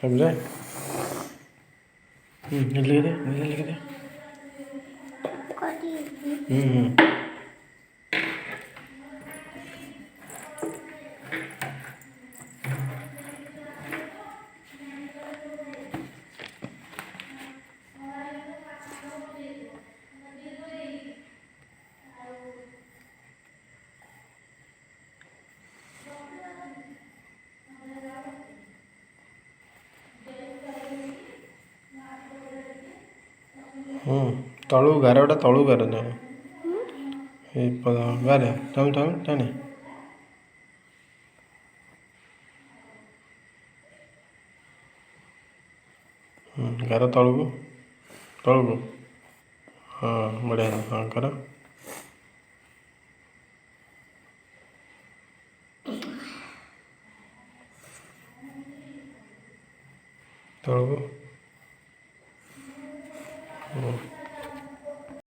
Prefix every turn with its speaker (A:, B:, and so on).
A: समझे? लिख दे, मुझे लिख दे। तलू गार गोटा तलू गार ना गार टाण टाण टाण गार तलू को तलू को हाँ बढ़िया हाँ कर तलू को